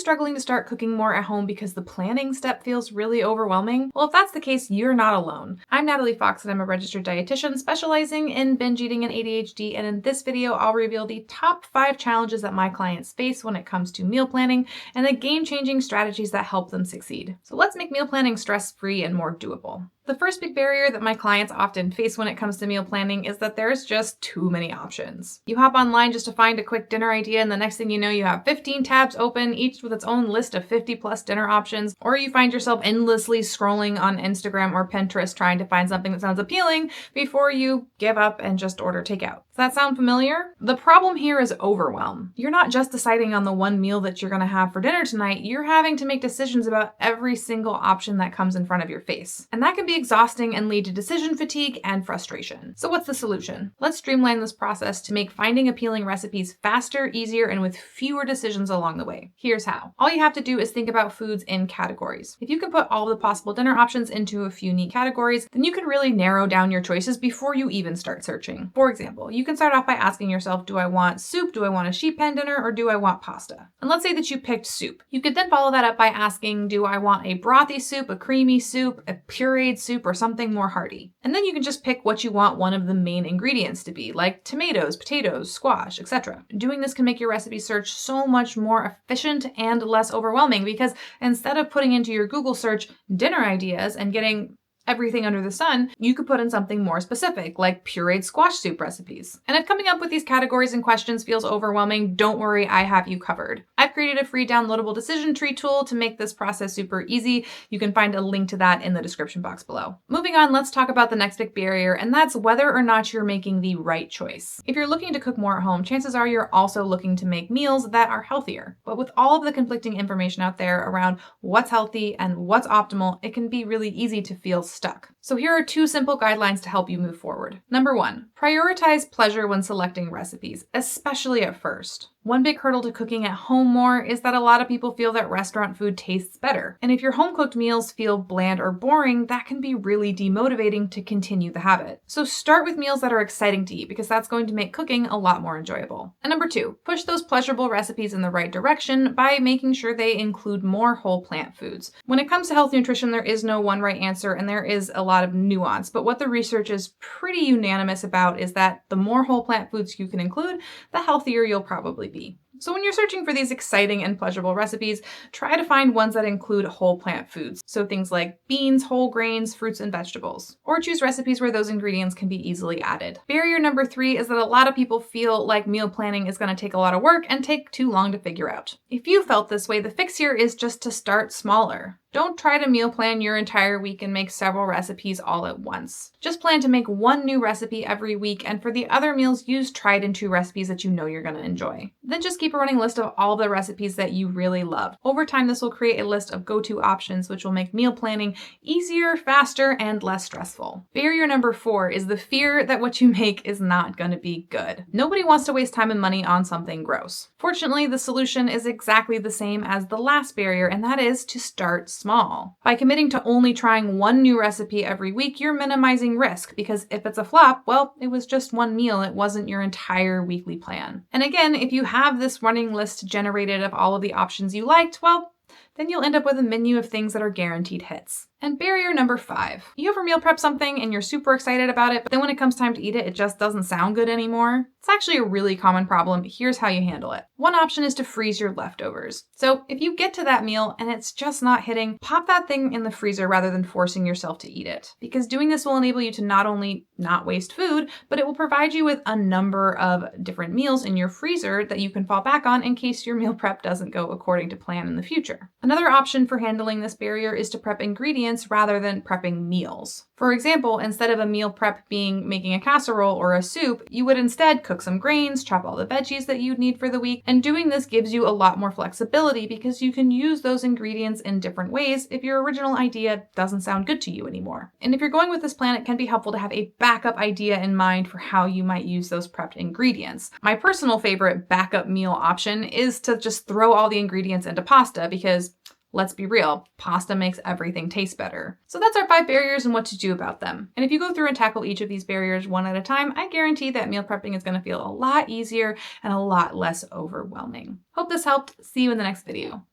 struggling to start cooking more at home because the planning step feels really overwhelming? Well, if that's the case, you're not alone. I'm Natalie Fox and I'm a registered dietitian specializing in binge eating and ADHD, and in this video, I'll reveal the top 5 challenges that my clients face when it comes to meal planning and the game-changing strategies that help them succeed. So let's make meal planning stress-free and more doable. The first big barrier that my clients often face when it comes to meal planning is that there's just too many options. You hop online just to find a quick dinner idea, and the next thing you know, you have 15 tabs open, each with its own list of 50 plus dinner options, or you find yourself endlessly scrolling on Instagram or Pinterest trying to find something that sounds appealing before you give up and just order takeout. Does that sound familiar? The problem here is overwhelm. You're not just deciding on the one meal that you're gonna have for dinner tonight, you're having to make decisions about every single option that comes in front of your face. And that can be exhausting and lead to decision fatigue and frustration. So what's the solution? Let's streamline this process to make finding appealing recipes faster, easier, and with fewer decisions along the way. Here's how. All you have to do is think about foods in categories. If you can put all the possible dinner options into a few neat categories, then you can really narrow down your choices before you even start searching. For example, you can start off by asking yourself, do I want soup, do I want a sheet pan dinner, or do I want pasta? And let's say that you picked soup. You could then follow that up by asking, do I want a brothy soup, a creamy soup, a pureed soup, or something more hearty? And then you can just pick what you want one of the main ingredients to be, like tomatoes, potatoes, squash, etc. Doing this can make your recipe search so much more efficient and less overwhelming, because instead of putting into your Google search dinner ideas and getting everything under the sun, you could put in something more specific, like pureed squash soup recipes. And if coming up with these categories and questions feels overwhelming, don't worry, I have you covered. I've created a free downloadable decision tree tool to make this process super easy. You can find a link to that in the description box below. Moving on, let's talk about the next big barrier, and that's whether or not you're making the right choice. If you're looking to cook more at home, chances are you're also looking to make meals that are healthier. But with all of the conflicting information out there around what's healthy and what's optimal, it can be really easy to feel stuck. So here are 2 simple guidelines to help you move forward. Number 1, prioritize pleasure when selecting recipes, especially at first. One big hurdle to cooking at home more is that a lot of people feel that restaurant food tastes better. And if your home-cooked meals feel bland or boring, that can be really demotivating to continue the habit. So start with meals that are exciting to eat, because that's going to make cooking a lot more enjoyable. And number 2, push those pleasurable recipes in the right direction by making sure they include more whole plant foods. When it comes to healthy nutrition, there is no one right answer, and there is a lot of nuance, but what the research is pretty unanimous about is that the more whole plant foods you can include, the healthier you'll probably be. So when you're searching for these exciting and pleasurable recipes, try to find ones that include whole plant foods. So things like beans, whole grains, fruits, and vegetables. Or choose recipes where those ingredients can be easily added. Barrier number 3 is that a lot of people feel like meal planning is going to take a lot of work and take too long to figure out. If you felt this way, the fix here is just to start smaller. Don't try to meal plan your entire week and make several recipes all at once. Just plan to make one new recipe every week, and for the other meals, use tried and true recipes that you know you're going to enjoy. Then just keep a running list of all the recipes that you really love. Over time, this will create a list of go-to options, which will make meal planning easier, faster, and less stressful. Barrier number 4 is the fear that what you make is not going to be good. Nobody wants to waste time and money on something gross. Fortunately, the solution is exactly the same as the last barrier, and that is to start small. By committing to only trying one new recipe every week, you're minimizing risk, because if it's a flop, well, it was just one meal, it wasn't your entire weekly plan. And again, if you have this running list generated of all of the options you liked, well, then you'll end up with a menu of things that are guaranteed hits. And barrier number 5. You ever meal prep something and you're super excited about it, but then when it comes time to eat it, it just doesn't sound good anymore? It's actually a really common problem. Here's how you handle it. One option is to freeze your leftovers. So if you get to that meal and it's just not hitting, pop that thing in the freezer rather than forcing yourself to eat it. Because doing this will enable you to not only not waste food, but it will provide you with a number of different meals in your freezer that you can fall back on in case your meal prep doesn't go according to plan in the future. Another option for handling this barrier is to prep ingredients rather than prepping meals. For example, instead of a meal prep being making a casserole or a soup, you would instead cook some grains, chop all the veggies that you'd need for the week, and doing this gives you a lot more flexibility because you can use those ingredients in different ways if your original idea doesn't sound good to you anymore. And if you're going with this plan, it can be helpful to have a backup idea in mind for how you might use those prepped ingredients. My personal favorite backup meal option is to just throw all the ingredients into pasta because, let's be real, pasta makes everything taste better. So that's our 5 barriers and what to do about them. And if you go through and tackle each of these barriers one at a time, I guarantee that meal prepping is going to feel a lot easier and a lot less overwhelming. Hope this helped. See you in the next video.